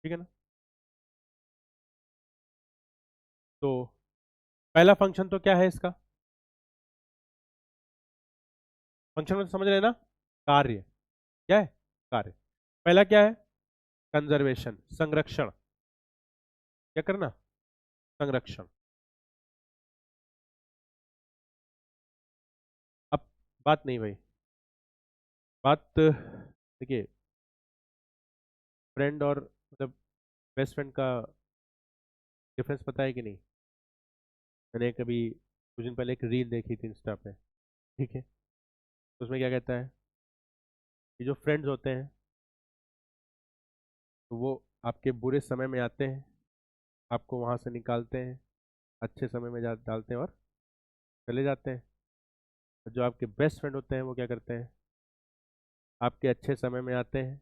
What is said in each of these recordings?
ठीक है ना। तो पहला फंक्शन तो क्या है इसका, फंक्शन में तो समझ रहे हैं ना, कार्य। क्या है, कार्य। पहला क्या है, कंजर्वेशन, संरक्षण। क्या करना, संरक्षण। अब बात नहीं भाई, बात देखिए, फ्रेंड और मतलब बेस्ट फ्रेंड का डिफरेंस पता है कि नहीं। मैंने कभी कुछ दिन पहले एक रील देखी थी इंस्टा पे, ठीक है। तो उसमें क्या कहता है कि जो फ्रेंड्स होते हैं तो वो आपके बुरे समय में आते हैं, आपको वहां से निकालते हैं, अच्छे समय में डालते हैं और चले जाते हैं। और जो आपके बेस्ट फ्रेंड होते हैं वो क्या करते हैं, आपके अच्छे समय में आते हैं,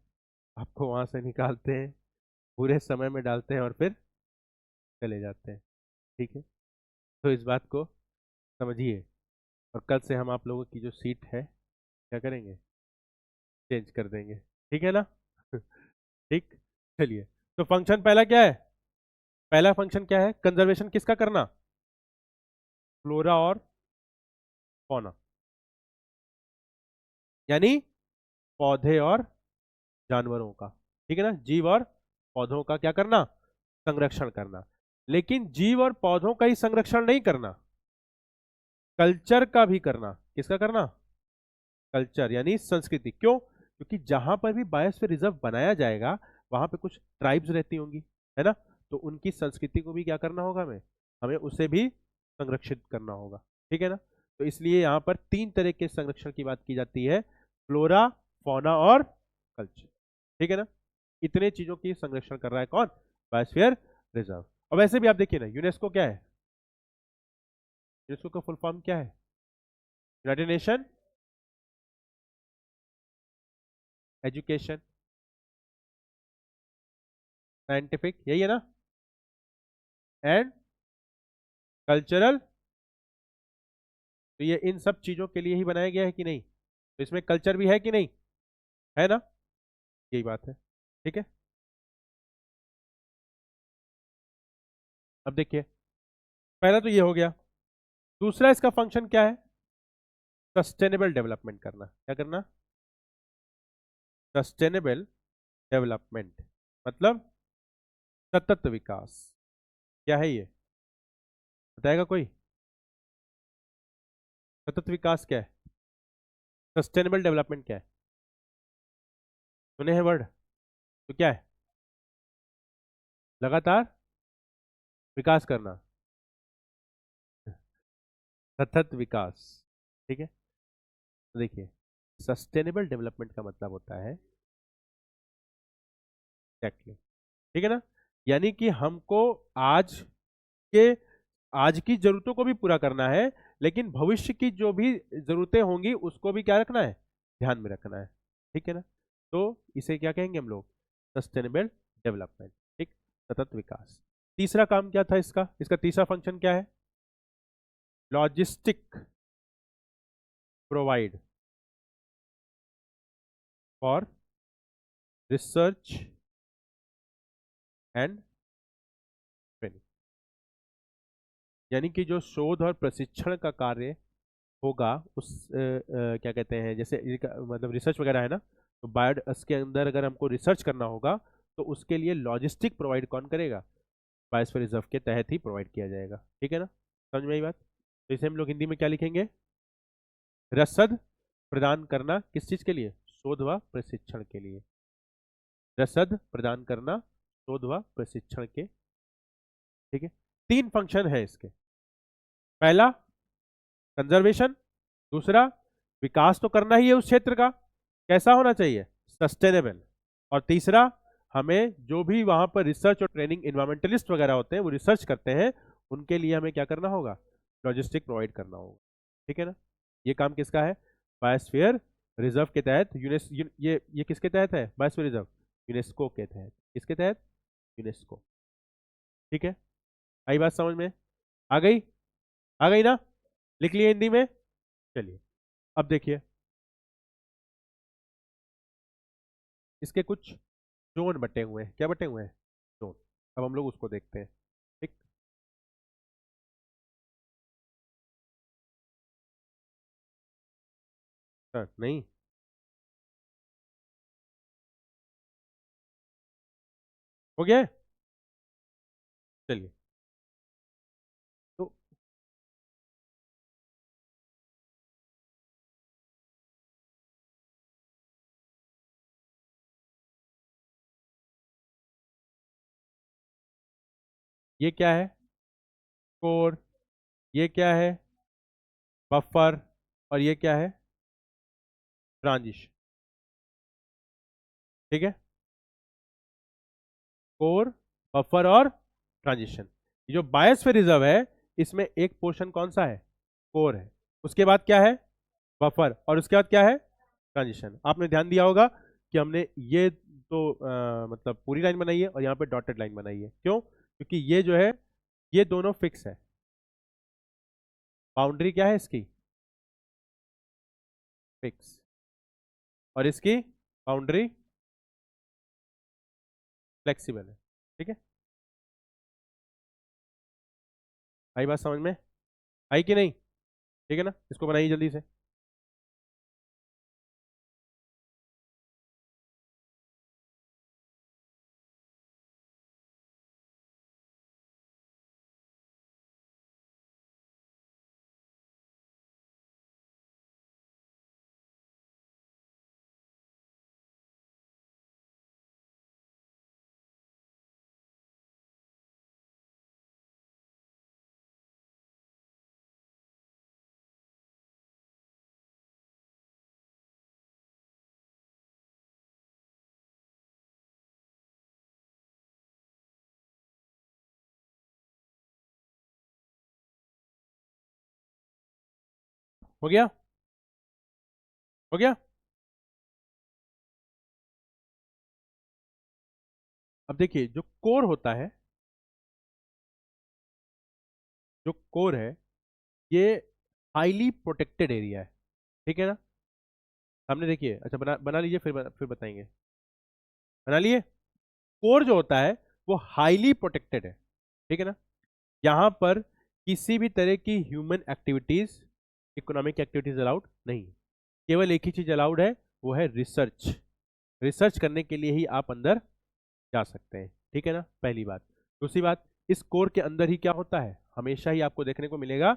आपको वहां से निकालते हैं, बुरे समय में डालते हैं और फिर चले जाते हैं। ठीक है, तो इस बात को समझिए, और कल से हम आप लोगों की जो सीट है क्या करेंगे, चेंज कर देंगे। ठीक है ना। ठीक, चलिए। तो फंक्शन पहला क्या है, पहला फंक्शन क्या है, कंजर्वेशन किसका करना, फ्लोरा और फौना, यानी पौधे और जानवरों का। ठीक है ना, जीव और पौधों का क्या करना, संरक्षण करना। लेकिन जीव और पौधों का ही संरक्षण नहीं करना, कल्चर का भी करना। किसका करना, कल्चर यानी संस्कृति। क्यों, क्योंकि जहां पर भी बायोस्फीयर रिजर्व बनाया जाएगा वहां पे कुछ ट्राइब्स रहती होंगी, है ना। तो उनकी संस्कृति को भी क्या करना होगा, हमें हमें उसे भी संरक्षित करना होगा। ठीक है ना। तो इसलिए यहाँ पर तीन तरह के संरक्षण की बात की जाती है, फ्लोरा, फौना और कल्चर। ठीक है ना, इतने चीजों की संरक्षण कर रहा है कौन, बायोस्फीयर रिजर्व। और वैसे भी आप देखिए ना, यूनेस्को क्या है, यूनेस्को का फुल फॉर्म क्या है, यूनाइटेड नेशन एजुकेशन साइंटिफिक, यही है ना, एंड कल्चरल। तो ये इन सब चीजों के लिए ही बनाया गया है कि नहीं, तो इसमें कल्चर भी है कि नहीं, है ना, यही बात है। ठीक है, अब देखिए, पहला तो ये हो गया। दूसरा इसका फंक्शन क्या है, सस्टेनेबल डेवलपमेंट करना। क्या करना, सस्टेनेबल डेवलपमेंट, मतलब सतत विकास। क्या है ये, बताएगा कोई, सतत विकास क्या है, सस्टेनेबल डेवलपमेंट क्या है, सुने हैं वर्ड, तो क्या है, लगातार विकास करना, सतत विकास। ठीक है, तो देखिए, सस्टेनेबल डेवलपमेंट का मतलब होता है, एग्जैक्टली, ठीक है ना, यानी कि हमको आज के, आज की जरूरतों को भी पूरा करना है, लेकिन भविष्य की जो भी जरूरतें होंगी उसको भी क्या रखना है, ध्यान में रखना है। ठीक है ना, तो इसे क्या कहेंगे हम लोग, सस्टेनेबल डेवलपमेंट। ठीक, सतत विकास। तीसरा काम क्या था इसका, इसका तीसरा फंक्शन क्या है, logistic provide for research and training, यानी कि जो शोध और प्रशिक्षण का कार्य होगा उस क्या कहते हैं, जैसे मतलब रिसर्च वगैरह है ना, तो बायोस के अंदर अगर हमको रिसर्च करना होगा तो उसके लिए लॉजिस्टिक प्रोवाइड कौन करेगा, बायोस्फीयर रिजर्व के तहत ही प्रोवाइड किया जाएगा। ठीक है ना, समझ में आई बात। तो इसे हम लोग हिंदी में क्या लिखेंगे, रसद प्रदान करना, किस चीज के लिए, शोध व प्रशिक्षण के लिए, रसद प्रदान करना शोध व प्रशिक्षण के। ठीक है, तीन फंक्शन है इसके, पहला कंजर्वेशन, दूसरा विकास तो करना ही है उस क्षेत्र का, कैसा होना चाहिए, सस्टेनेबल, और तीसरा हमें जो भी वहां पर रिसर्च और ट्रेनिंग इन्वायरमेंटलिस्ट वगैरह होते हैं वो रिसर्च करते हैं, उनके लिए हमें क्या करना होगा, लॉजिस्टिक प्रोवाइड करना होगा। ठीक है ना, ये काम किसका है, बायोस्फीयर रिजर्व के तहत, ये किसके तहत है, बायोस्फीयर रिजर्व, यूनेस्को के तहत। किसके तहत, यूनेस्को। ठीक है, आई बात समझ में, आ गई, आ गई ना, लिख लिए हिंदी में। चलिए, अब देखिए, इसके कुछ जोन बटे हुए हैं, क्या बटे हुए हैं, जोन। अब हम लोग उसको देखते हैं। ठीक। सर नहीं। हो गया है? चलिए। तो ये क्या है? कोर। ये क्या है? बफर। और ये क्या है? ट्रांजिशन। ठीक है। कोर, बफर और ट्रांजिशन। ये जो बायोस्फीयर रिजर्व है, इसमें एक पोर्शन कौन सा है? कोर है। उसके बाद क्या है? बफर। और उसके बाद क्या है? ट्रांजिशन। आपने ध्यान दिया होगा कि हमने ये तो मतलब पूरी लाइन बनाई है और यहाँ पे डॉटेड लाइन बनाई है। क्यों? क्योंकि ये जो है, ये दोनों फिक्स है। बाउंड्री क्या है इसकी? फिक्स। और इसकी बाउंड्री फ्लेक्सिबल है। ठीक है। आई बात समझ में? आई कि नहीं? ठीक है ना? इसको बनाइए जल्दी से। हो गया? हो गया? अब देखिए, जो कोर होता है, जो कोर है, ये हाईली प्रोटेक्टेड एरिया है। ठीक है ना? हमने देखिए, अच्छा बना बना लीजिए, फिर बताएंगे। बना लिए। कोर जो होता है वो हाईली प्रोटेक्टेड है। ठीक है ना? यहाँ पर किसी भी तरह की human activities, economic activities allowed नहीं है। केवल एक ही चीज अलाउड है, वो है रिसर्च। रिसर्च करने के लिए ही आप अंदर जा सकते हैं। ठीक है ना? पहली बात। दूसरी बात, इस कोर के अंदर ही क्या होता है, हमेशा ही आपको देखने को मिलेगा,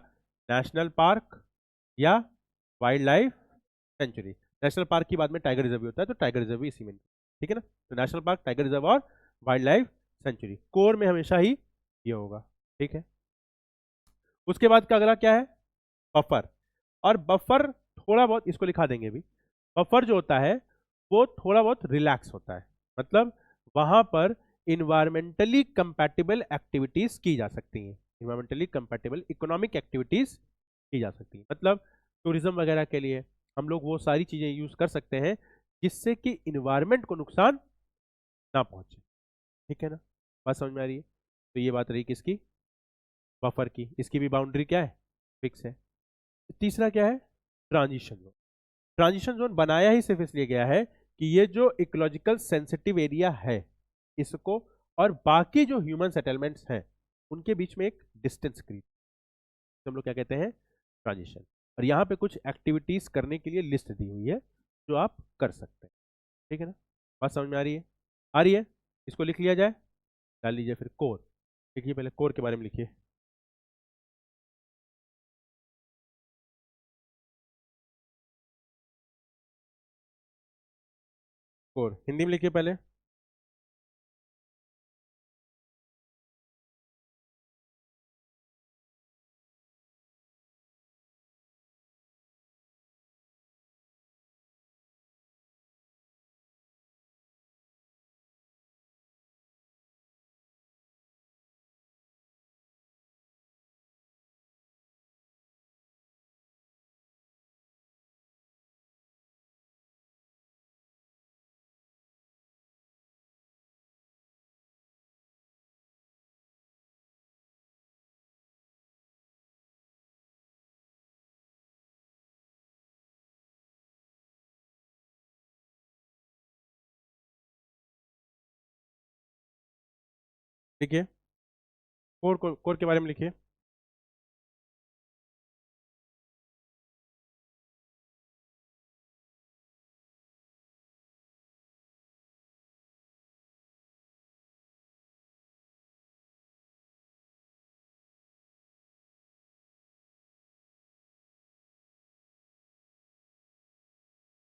नेशनल पार्क या wild life sanctuary. National park की बाद में टाइगर रिजर्व भी होता है, तो टाइगर रिजर्व भी इसी में। ठीक है ना? तो नेशनल पार्क, टाइगर रिजर्व और वाइल्ड लाइफ सेंचुरी, कोर में हमेशा ही ये होगा। ठीक है। उसके बाद का अगला क्या है? बफर। और बफर थोड़ा बहुत इसको लिखा देंगे भी। बफर जो होता है वो थोड़ा बहुत रिलैक्स होता है। मतलब वहां पर इन्वायरमेंटली कंपैटिबल एक्टिविटीज की जा सकती हैं, इन्वायरमेंटली कंपैटिबल इकोनॉमिक एक्टिविटीज की जा सकती हैं। मतलब टूरिज्म वगैरह के लिए हम लोग वो सारी चीजें यूज कर सकते हैं जिससे कि इन्वायरमेंट को नुकसान ना पहुंचे। ठीक है ना? बात समझ में आ रही है? तो ये बात रही किसकी? बफर की। इसकी भी बाउंड्री क्या है? फिक्स है। तीसरा क्या है? Transition zone. ट्रांजिशन जोन बनाया ही सिर्फ इसलिए गया है कि ये जो इकोलॉजिकल सेंसिटिव एरिया है, इसको और बाकी जो ह्यूमन सेटलमेंट्स हैं उनके बीच में एक डिस्टेंस क्रिएट, तो हम लोग क्या कहते हैं? ट्रांजिशन। और यहाँ पे कुछ एक्टिविटीज करने के लिए लिस्ट दी हुई है जो आप कर सकते हैं। ठीक है ना? बात समझ में आ रही है? आ रही है? इसको लिख लिया जाए। डाल लीजिए फिर कोर। लिखिए, पहले कोर के बारे में लिखिए। कोर हिंदी में लिखिए पहले। लिखिए, कोर के बारे में लिखिए।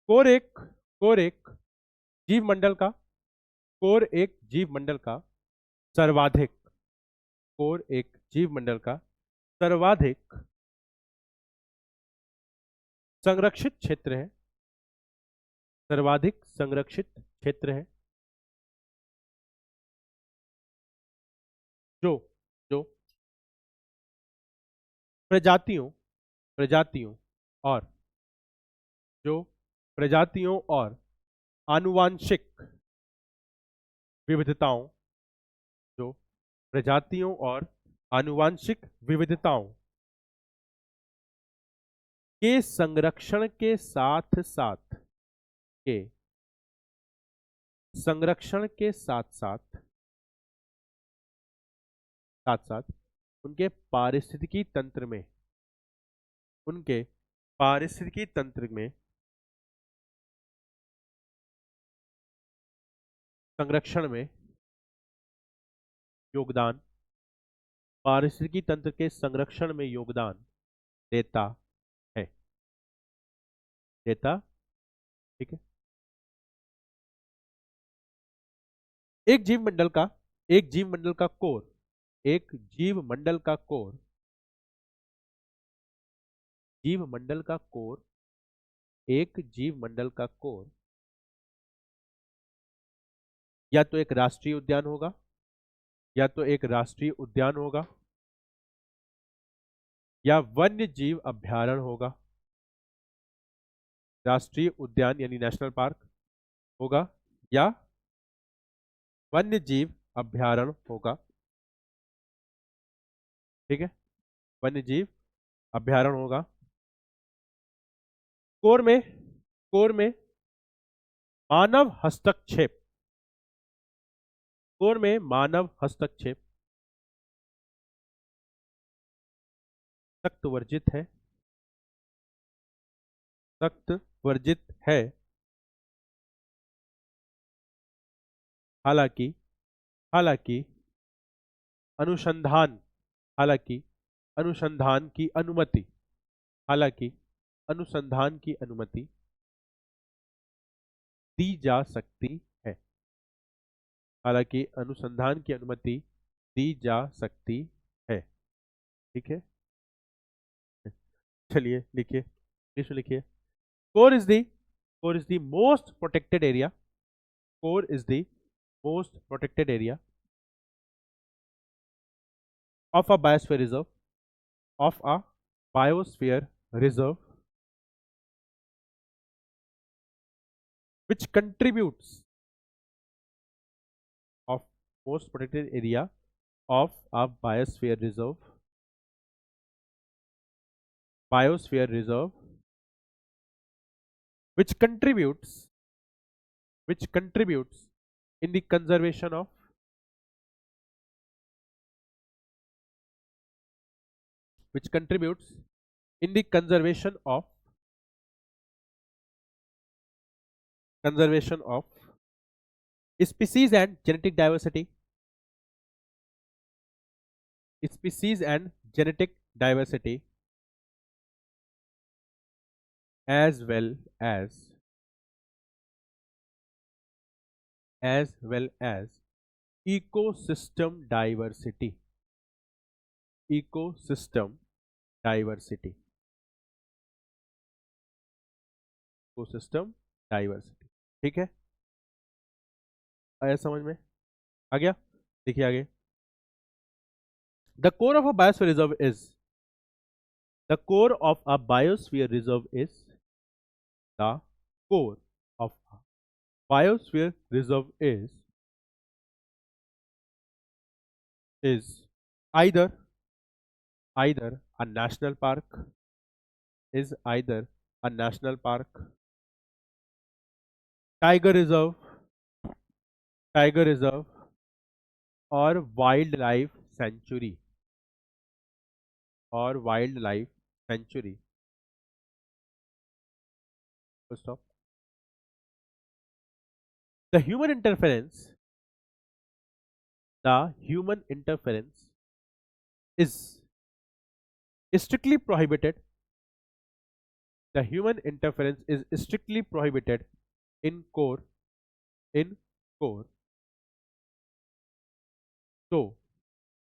कोर एक कोर एक जीव मंडल का कोर एक जीव मंडल का सर्वाधिक कोर एक जीव मंडल का सर्वाधिक संरक्षित क्षेत्र है। सर्वाधिक संरक्षित क्षेत्र है जो जो प्रजातियों प्रजातियों और जो प्रजातियों और आनुवांशिक विविधताओं जो प्रजातियों और आनुवांशिक विविधताओं के संरक्षण के साथ साथ के संरक्षण के साथ साथ साथ साथ उनके पारिस्थितिकी तंत्र में उनके पारिस्थितिकी तंत्र में संरक्षण में योगदान पारिस्थितिकी तंत्र के संरक्षण में योगदान देता है देता ठीक है। एक जीव मंडल का एक जीव मंडल का कोर एक जीव मंडल का कोर जीव मंडल का कोर एक जीव मंडल का कोर या तो एक राष्ट्रीय उद्यान होगा या तो एक राष्ट्रीय उद्यान होगा या वन्य जीव अभ्यारण्य होगा। राष्ट्रीय उद्यान यानी नेशनल पार्क होगा या वन्य जीव अभ्यारण्य होगा। ठीक है, वन्य जीव अभ्यारण्य होगा। कोर में कोर में मानव हस्तक्षेप कोर में मानव हस्तक्षेप सख्त वर्जित है सख्त वर्जित है। हालांकि हालांकि अनुसंधान हालांकि अनुसंधान की अनुमति हालांकि अनुसंधान की अनुमति दी जा सकती है। हालांकि अनुसंधान की अनुमति दी जा सकती है। ठीक है, चलिए लिखिए, इसमें लिखिए core is the core is the most protected area core is the most protected area of a biosphere reserve of a biosphere reserve which contributes of most protected area of a biosphere reserve which contributes in the conservation of which contributes in the conservation of species and genetic diversity species and genetic diversity as well as ecosystem diversity ecosystem diversity ecosystem diversity। ठीक है, आया समझ में? आ गया? देखिए आगे, the core of a biosphere reserve is the core of a biosphere reserve is the core of a biosphere reserve is either a national park is either a national park tiger reserve और wild life sanctuary, और wild life sanctuary. Stop. The human interference, the human interference is strictly prohibited. The human interference is strictly prohibited in core, in core. So,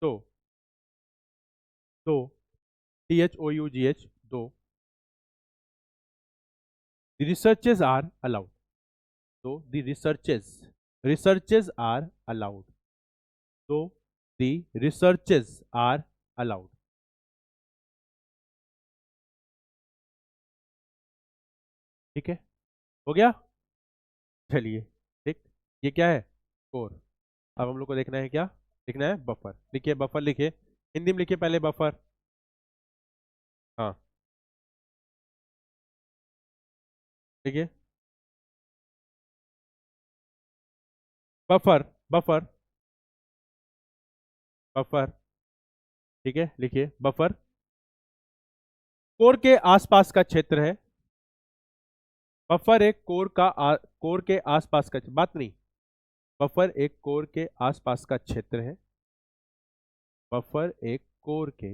so, so, THOUGH, though the researches are allowed. So the researches are allowed. So the researches are allowed. ठीक है, हो गया। चलिए, ठीक। ये क्या है? Core. अब हम लोग को देखना है क्या? लिखना है बफर। लिखिए बफर, लिखिए हिंदी में, लिखिए पहले बफर। हाँ, लिखिए बफर, बफर, बफर। ठीक है, लिखिए बफर कोर के आसपास का क्षेत्र है। बफर एक कोर के आसपास का बात नहीं, बफर एक कोर के आसपास का क्षेत्र है। बफर एक कोर के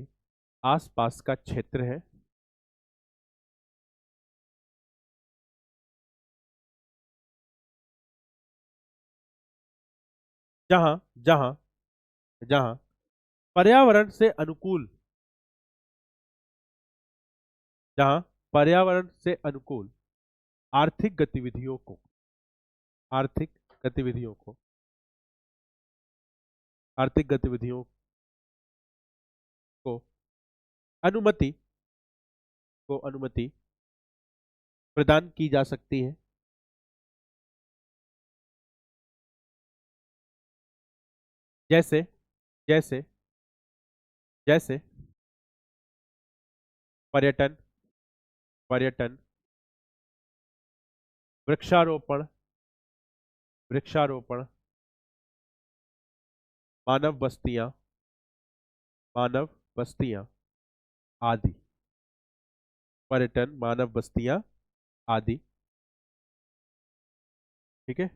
आसपास का क्षेत्र है जहां जहां जहां पर्यावरण से अनुकूल, जहां पर्यावरण से अनुकूल आर्थिक गतिविधियों को, आर्थिक गतिविधियों को, आर्थिक गतिविधियों को अनुमति, को अनुमति प्रदान की जा सकती है। जैसे जैसे जैसे पर्यटन, पर्यटन, वृक्षारोपण, वृक्षारोपण, मानव बस्तियां, मानव बस्तियां आदि। पर्यटन, मानव बस्तियां आदि। ठीक है।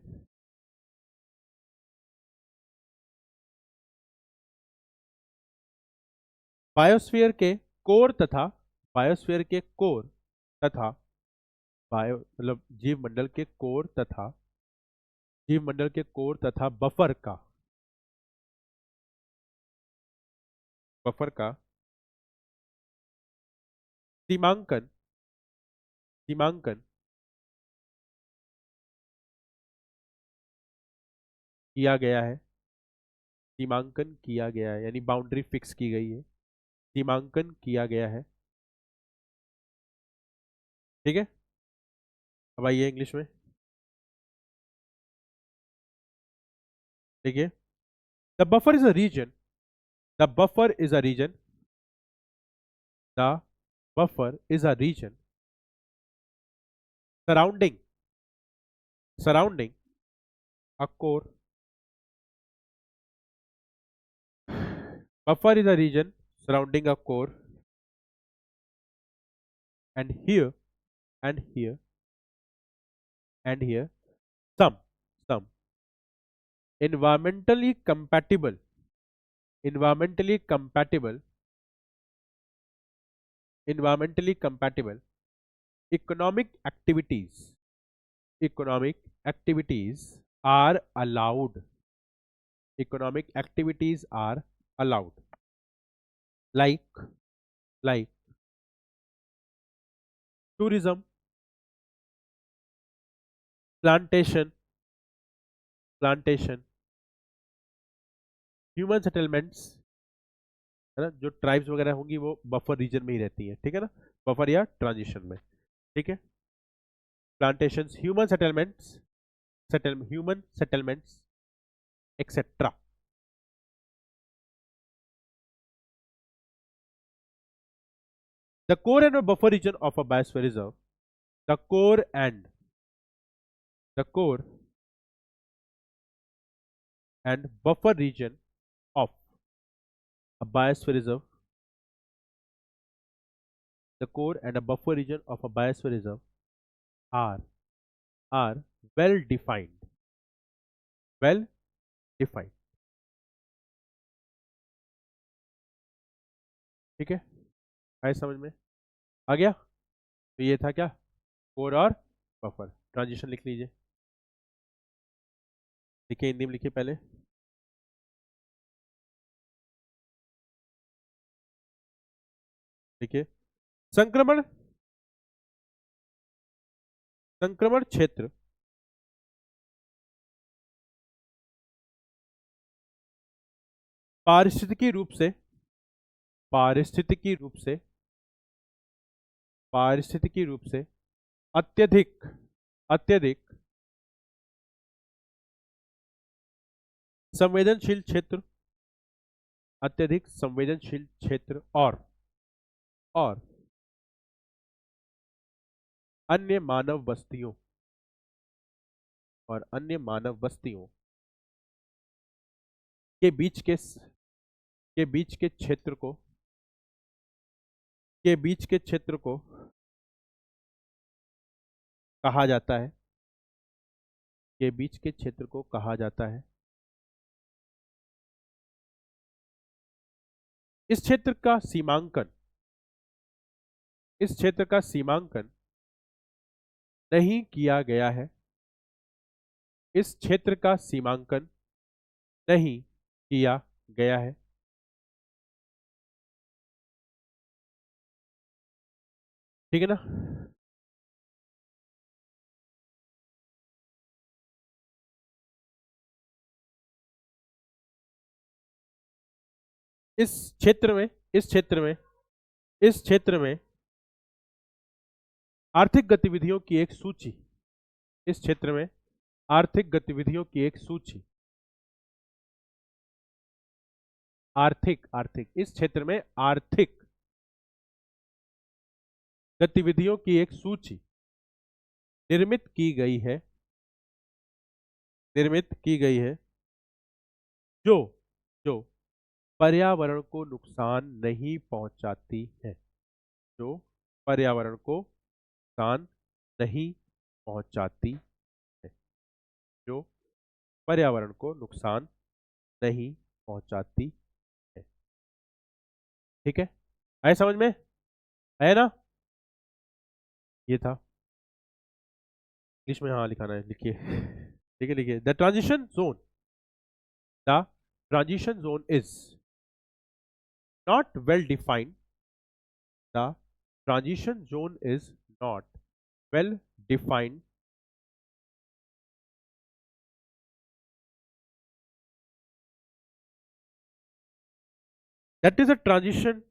बायोस्फीयर के कोर तथा, बायोस्फीयर के कोर तथा, बायो मतलब जीव मंडल के कोर तथा, जीव मंडल के कोर तथा बफर का, बफर का सीमांकन, सीमांकन किया गया है। सीमांकन किया गया है यानी बाउंड्री फिक्स की गई है। सीमांकन किया गया है। ठीक है। अब आइए इंग्लिश में, देखिए the buffer is a region, the buffer is a region, the buffer is a region surrounding, surrounding a core. Buffer is a region surrounding a core, and here, and here, and here some environmentally compatible, environmentally compatible, environmentally compatible economic activities, economic activities are allowed, economic activities are allowed, like, like tourism, plantation, plantation, human settlements, है ना, जो tribes वगैरह होंगी वो buffer reason में ही रहती है। ठीक है ना, बफर या ट्रांजिशन में। ठीक है। Plantations, human settlements, human settlements etcetera. The core and buffer region of a biosphere reserve, the core and, the core and buffer region a biosphere reserve, the core and a buffer region of a biosphere reserve are are well defined. Well defined. ठीक है, आए समझ में? आ गया? तो ये था क्या? कोर और बफर। ट्रांजिशन लिख लीजिए, लिखिए हिंदी में लिखिए पहले। देखिए, संक्रमण संक्रमण क्षेत्र पारिस्थितिकी रूप से पारिस्थितिकी रूप से पारिस्थितिकी रूप से अत्यधिक अत्यधिक संवेदनशील क्षेत्र, अत्यधिक संवेदनशील क्षेत्र और अन्य मानव बस्तियों और अन्य मानव बस्तियों के बीच के क्षेत्र को कहा जाता है, के बीच के क्षेत्र को कहा जाता है। इस क्षेत्र का सीमांकन नहीं किया गया है। इस क्षेत्र का सीमांकन नहीं किया गया है। ठीक है ना? इस क्षेत्र में आर्थिक गतिविधियों की एक सूची इस क्षेत्र में आर्थिक गतिविधियों की एक सूची आर्थिक इस क्षेत्र में आर्थिक गतिविधियों की एक सूची निर्मित की गई है जो जो पर्यावरण को नुकसान नहीं पहुंचाती है, जो पर्यावरण को नुकसान नहीं पहुंचाती है, जो पर्यावरण को नुकसान नहीं पहुंचाती है। ठीक है, आए समझ में? है ना? ये था। इंग्लिश में हाँ लिखाना है, लिखिए। ठीक है, लिखिए। The transition zone is not well defined. The transition zone is not well defined. That is a transition.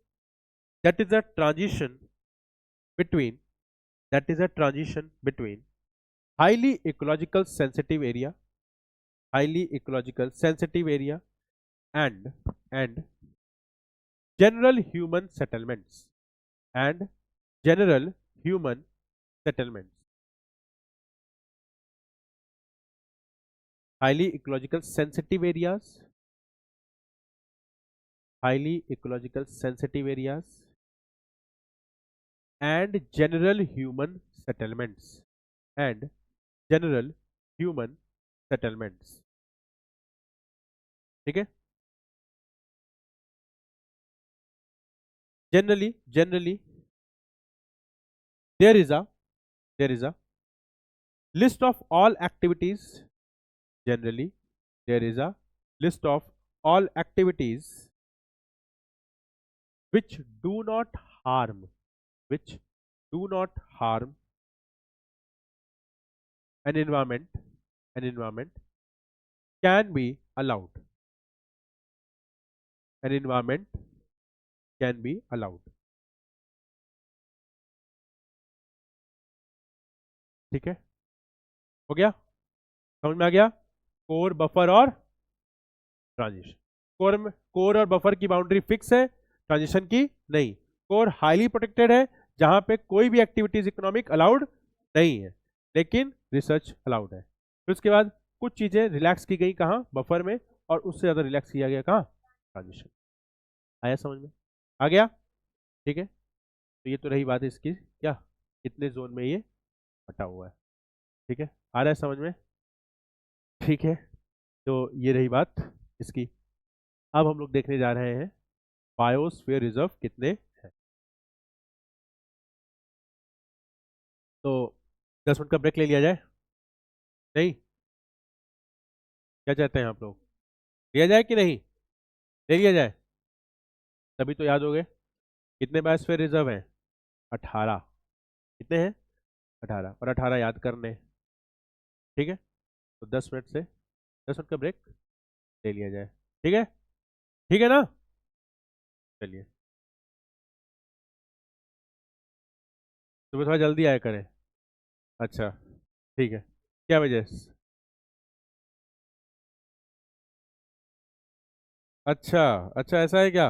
That is a transition between. That is a transition between highly ecological sensitive area, and general human settlements and general human settlements. Highly ecological sensitive areas, and general human settlements and general human settlements. ठीक है? Generally there is a list of all activities. Generally there is a list of all activities which do not harm an environment can be allowed. An environment can be allowed. ठीक है, हो गया? समझ में आ गया? Core, buffer और transition. Core और buffer की बाउंड्री फिक्स है, ट्रांजिशन की नहीं। कोर हाईली प्रोटेक्टेड है, जहां पे कोई भी एक्टिविटीज इकोनॉमिक अलाउड नहीं है, लेकिन रिसर्च अलाउड है। फिर उसके बाद कुछ चीजें रिलैक्स की गई, कहाँ? बफर में, और उससे ज्यादा रिलैक्स किया गया कहाँ? ट्रांजिशन। आया समझ में? आ गया? ठीक है, तो ये तो रही बात इसकी, क्या कितने जोन में ये बटा हुआ है। ठीक है, आ रहा है समझ में? ठीक है, तो ये रही बात इसकी। अब हम लोग देखने जा रहे हैं बायोस्फीयर रिजर्व कितने हैं। तो 10 मिनट का ब्रेक ले लिया जाए? नहीं? क्या चाहते हैं आप लोग, लिया जाए कि नहीं? ले लिया जाए, तभी तो याद हो गए। कितने बायोस्फीयर रिजर्व हैं? 18। कितने हैं? 18, और 18 याद करने। ठीक है, तो 10 मिनट से 10 मिनट का ब्रेक ले लिया जाए। ठीक है, ठीक है ना? चलिए, सुबह थोड़ा जल्दी आया करें। अच्छा, ठीक है, क्या वजह अच्छा, अच्छा ऐसा है क्या?